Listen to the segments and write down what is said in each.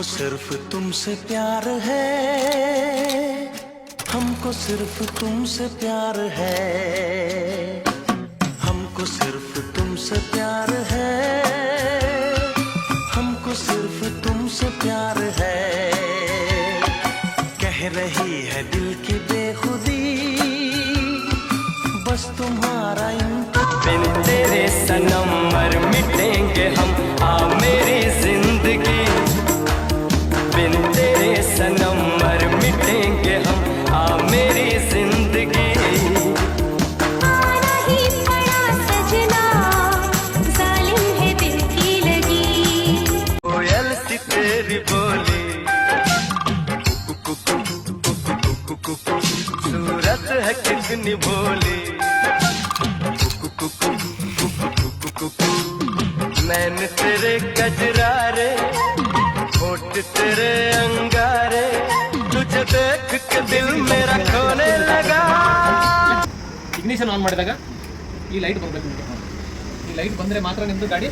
सिर्फ तुमसे प्यार है, हमको सिर्फ तुमसे प्यार है, हमको सिर्फ तुमसे प्यार है, हमको सिर्फ तुमसे प्यार है। कह रही है दिल की बेखुदी, बस तुम्हारा बिन तेरे सनम मर मिटेंगे हम, आ मेरी जिंदगी। बिन तेरे सनम मर मिटेंगे हम, आ मेरी जिंदगी। आना ही पड़ा सजना, जालिम है दिल की लगी। कोयल सी तेरी बोली, सूरत है कितनी भोली। मैंने तेरे गजरारे, होठ तेरे अंगारे, तुझे देख के दिल मेरा खोने लगा। ಇಗ್ನಿಷನ್ ಆನ್ ಮಾಡಿದಾಗ ಈ ಲೈಟ್ ಬರಬೇಕು ನಿಮಗೆ. ಈ ಲೈಟ್ ಬಂದರೆ ಮಾತ್ರ ನಿಮ್ಮದು ಗಾಡಿ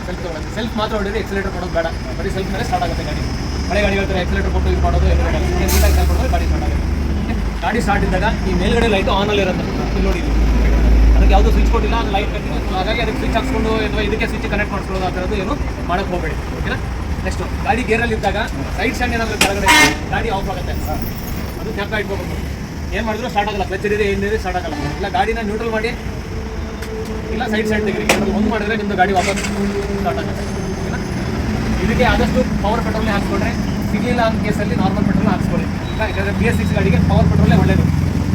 ಸೆಲ್ಫ್ ತೊಗೊಳುತ್ತೆ. ಸೆಲ್ಫ್ ಮಾತ್ರ ಹೊಡೆದ್ರೆ ಎಕ್ಸಲೇಟರ್ ಕೊಡೋದು ಬೇಡ, ಬರೀ ಸೆಲ್ಫ್ ಮೇಲೆ ಸ್ಟಾರ್ಟ್ ಆಗುತ್ತೆ ಗಾಡಿ. ಹಳೆ ಗಾಡಿ ಹೇಳ್ತಾರೆ ಎಕ್ಸಲೇಟರ್ ಕೊಟ್ಟು ಇದು ಮಾಡೋದು, ನೀಟಾಗಿ ಕೊಡೋದು ಗಾಡಿ ಸ್ಟಾರ್ಟ್ ಆಗುತ್ತೆ. ಗಾಡಿ ಸ್ಟಾರ್ಟ್ ಇದ್ದಾಗ ಈ ಮೇಲ್ಗಡೆ ಲೈಟು ಆನಲ್ಲಿ ಇರುತ್ತೆ. ಇಲ್ಲಿ ನೋಡಿ, ಅದಕ್ಕೆ ಯಾವುದೂ ಸ್ವಿಚ್ ಕೊಟ್ಟಿಲ್ಲ, ಅದು ಲೈಟ್ ಕಟ್ಟಿಲ್ಲ. ಹಾಗಾಗಿ ಅದಕ್ಕೆ ಸ್ವಿಚ್ ಹಾಕ್ಸ್ಕೊಂಡು ಅಥವಾ ಇದಕ್ಕೆ ಸ್ವಿಚ್ ಕನೆಕ್ಟ್ ಮಾಡಿಸ್ಕೊಳ್ಳೋದು ಆ ಥರದ್ದು ಏನು ಮಾಡೋಕ್ಕೆ ಹೋಗಬೇಡಿ, ಓಕೆನಾ. ನೆಕ್ಸ್ಟು ಗಾಡಿ ಗೇರಲ್ಲಿ ಇದ್ದಾಗ ರೈಟ್ ಸ್ಟ್ಯಾಂಡ್ ಏನಾದರೂ ಕೆಳಗಡೆ ಗಾಡಿ ಆಫ್ ಆಗುತ್ತೆ, ಅದು ಜ್ಞಾಪಕ ಇಟ್ಕೋಬೇಕು. ಏನು ಮಾಡಿದ್ರು ಸ್ಟಾರ್ಟ್ ಆಗಲ್ಲ, ಕ್ಲಚ್ ಇದೆ ಏನಿದೆ ಸ್ಟಾರ್ಟ್ ಆಗಲ್ಲ. ಇಲ್ಲ ಗಾಡಿನ ನ್ಯೂಟ್ರಲ್ ಮಾಡಿ, ಇಲ್ಲ ಸೈಡ್ ತೆಗೀರಿ, ಏನಾದರೂ ಒಂದು ಮಾಡಿದ್ರೆ ನಿಮ್ಮದು ಗಾಡಿ ವಾಪಸ್ ಸ್ಟಾರ್ಟ್ ಆಗುತ್ತೆ, ಓಕೆನಾ. ಇದಕ್ಕೆ ಆದಷ್ಟು ಪವರ್ ಪೆಟ್ರೋಲ್ನೇ ಹಾಕ್ಸ್ಕೊಂಡ್ರೆ, ಸಿಗಲಿಲ್ಲ ಅನ್ನೋ ಕೇಸಲ್ಲಿ ನಾರ್ಮಲ್ ಪೆಟ್ರೋಲ್ ಹಾಕ್ಸ್ಕೊಳ್ಳಿ. ಇಲ್ಲ ಯಾಕಂದರೆ BS6 ಗಾಡಿಗೆ ಪವರ್ ಪೆಟ್ರೋಲೇ ಒಳ್ಳೆಯದು.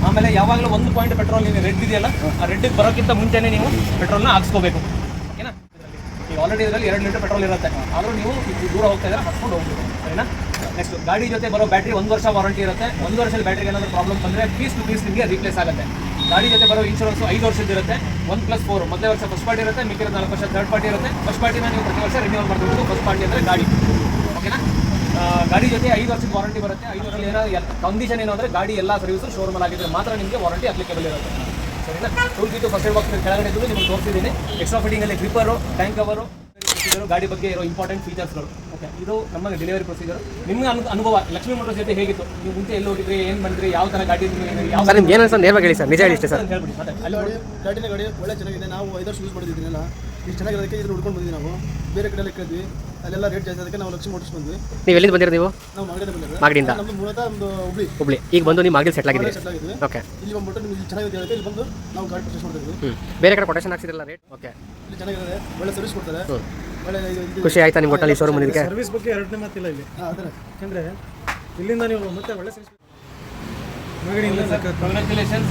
ಆಮೇಲೆ ಯಾವಾಗಲೂ 1 ಪಾಯಿಂಟ್ ಪೆಟ್ರೋಲ್ ನೀವು ರೆಡ್ ಇದೆಯಲ್ಲ, ಆ ರೆಡ್ಗೆ ಬರೋಕ್ಕಿಂತ ಮುಂಚೆನೇ ನೀವು ಪೆಟ್ರೋಲ್ನ ಹಾಕ್ಸ್ಕೋಬೇಕು, ಓಕೆನಾ. ಈಗ ಆಲ್ರೆಡಿ ಇದರಲ್ಲಿ 2 ಲೀಟರ್ ಪೆಟ್ರೋಲ್ ಇರುತ್ತೆ, ಆದರೂ ನೀವು ದೂರ ಹೋಗ್ತಾ ಇದ್ದಾರೆ ಹಾಕ್ಕೊಂಡು ಹೋಗ್ಬೇಕು, ಸರಿನಾ. ನೆಕ್ಸ್ಟ್ ಗಾಡಿ ಜೊತೆ ಬರೋ ಬ್ಯಾಟ್ರಿ 1 ವರ್ಷ ವಾರಂಟಿ ಇರುತ್ತೆ. 1 ವರ್ಷದ ಬ್ಯಾಟ್ರಿಗೆ ಏನಾದರೂ ಪ್ರಾಬ್ಲಮ್ ಬಂದರೆ ಪೀಸ್ ಟು ಪೀಸ್ ನಿಮಗೆ ರೀಪ್ಲೇಸ್ ಆಗುತ್ತೆ. ಗಾಡಿ ಜೊತೆ ಬರೋ ಇನ್ಶೂರೆನ್ಸು 5 ವರ್ಷದ್ದು ಇರುತ್ತೆ. 1+4 ಮೊದಲೇ ವರ್ಷ ಫಸ್ಟ್ ಪಾರ್ಟಿ ಇರುತ್ತೆ, ಮಿಕ್ಕಿರೋ 4 ವರ್ಷ ಥರ್ಡ್ ಪಾರ್ಟಿ ಇರುತ್ತೆ. ಫಸ್ಟ್ ಪಾರ್ಟಿನ ನೀವು ಪ್ರತಿ ವರ್ಷ ರಿನ್ಯೂವಲ್ ಮಾಡ್ಕೊಬೇಕು, ಫಸ್ಟ್ ಪಾರ್ಟಿ ಅಂದರೆ ಗಾಡಿ, ಓಕೆನಾ. ಗಾಡಿ ಜೊತೆ 5 ವರ್ಷದ ವಾರಂಟಿ ಬರುತ್ತೆ. 5 ವರ್ಷದಲ್ಲಿ ಏನಾದ್ರು ಕಂಡೀಷನ್ ಏನು ಅಂದರೆ ಗಾಡಿ ಎಲ್ಲ ಸರ್ವಿಸು ಶೋರೂಮಲ್ಲಿ ಆಗಿದ್ರೆ ಮಾತ್ರ ನಿಮಗೆ ವಾರಂಟಿ ಅಪ್ಲಿಕೇಬಲ್ ಇರುತ್ತೆ, ಸರಿನಾ. Tool kit first aid box ಕೆಳಗಡೆ ಇದ್ದು ನಿಮಗೆ ತೋರಿಸಿದ್ದೀನಿ. ಎಕ್ಸ್ಟ್ರಾ ಫಿಟ್ಟಿಂಗಲ್ಲಿ ಗ್ರಿಪ್ಪರು, ಟ್ಯಾಂಕ್ ಕವರು, ಗಾಡಿ ಬಗ್ಗೆ ಇರೋ ಇಂಪಾರ್ಟೆಂಟ್ ಫೀಚರ್ಸ್ಗಳು, ಓಕೆ. ಇದು ನಮ್ಮ ಡೆಲಿವರಿ ಪ್ರೊಸೀಜರ್. ನಿಮ್ಮ ಅನುಭವ ಲಕ್ಷ್ಮೀ ಮೋಟರ್ಸ್ ಜೊತೆ ಹೇಗಿತ್ತು? ನೀವು ಮುಂಚೆ ಎಲ್ಲಿ ಹೋಗಿದ್ರಿ, ಏನು ಬಂದ್ರಿ, ಯಾವ ಥರ ಗಾಡಿ ಯಾವ ಸರ್ ನಿಮ್ಗೆ ಏನು ಅನ್ಸುತ್ತೆ ನೇರವಾಗಿ ಹೇಳಿ ಸರ್, ನಿಜ ಹೇಳಿ ಇಷ್ಟೇ ಸರ್. ಹೇಳ್ಬಿಡಿ ಮತ್ತೆ. ಅಲ್ಲಿ ಗಾಡಿ ಒಳ್ಳೆ ಚೆನ್ನಾಗಿದೆ. ನಾವು 5 ವರ್ಷ ಯೂಸ್ ಮಾಡಿದ್ದೀನಲ್ಲ, ಇದು ಚೆನ್ನಾಗಿರೋದಕ್ಕೆ ಇದ್ರ ಹುಡ್ಕೊಂಡು ಬಂದಿದ್ದೀವಿ. ನಾವು ಬೇರೆ ಕಡೆಯಲ್ಲಿ ಕೇಳಿದ್ವಿ, ಅಲ್ಲೆಲ್ಲ ರೇಟ್ ಜಾಸ್ತಿ, ಅದಕ್ಕೆ ನಾವು ಲಕ್ಷ್ಮೀ ಮೋಟರ್ಸ್ ಬಂದ್ವಿ. ನೀವು ಎಲ್ಲಿಂದ ಬಂದಿರೋ ನೀವು? ನಾವು ಮಾಗಡಿಯಿಂದ ಬಂದಿರೋದು. ಮಾಗಡಿಯಿಂದ? ನಮ್ಮದು ಮೂಲತಃ ಒಂದು ಹುಬ್ಳಿ. ಈಗ ಬಂದು ನೀವು ಮಾಗಡಿ ಸೆಟ್ಲ್ ಆಗಿದ್ದೀವಿ. ಓಕೆ. ಇಲ್ಲಿ ಬಂದ್ಬಿಟ್ಟು ನಿಮಗೆ ಚೆನ್ನಾಗಿದೆ ಹೇಳುತ್ತೆ, ಇಲ್ಲಿ ಬಂದು ನಾವು ಗಾಡಿ ಪರ್ಚೇಸ್ ಮಾಡ್ತಿದ್ವಿ. ಬೇರೆ ಕಡೆ ಕೊಟೇಶನ್ ಹಾಕ್ಸಿದ್ರಲ್ಲ ರೇಟ್? ಓಕೆ. ಇಲ್ಲಿ ಚೆನ್ನಾಗಿದೆ, ಒಳ್ಳೆ ಸರ್ವಿಸ್ ಕೊಡ್ತಾರೆ, ಒಳ್ಳೆ ಖುಷಿ ಆಯ್ತಾ ನಿಮ್ಗೆ ಒಟ್ಟಲ್ಲಿ ಶೋರೂಮ್ ಬಂದಿದ್ದಕ್ಕೆ? ಸರ್ವಿಸ್ ಬಗ್ಗೆ ಎರಡನೇ ಮಾತಿಲ್ಲ ಇಲ್ಲಿ. ಅದೇ ಯಾಕಂದರೆ ಇಲ್ಲಿಂದ ನೀವು ಮತ್ತೆ ಒಳ್ಳೆ ಸರ್ವಿಸ್ ಕಂಗ್ರ್ಯಾಚುಲೇಷನ್ಸ್.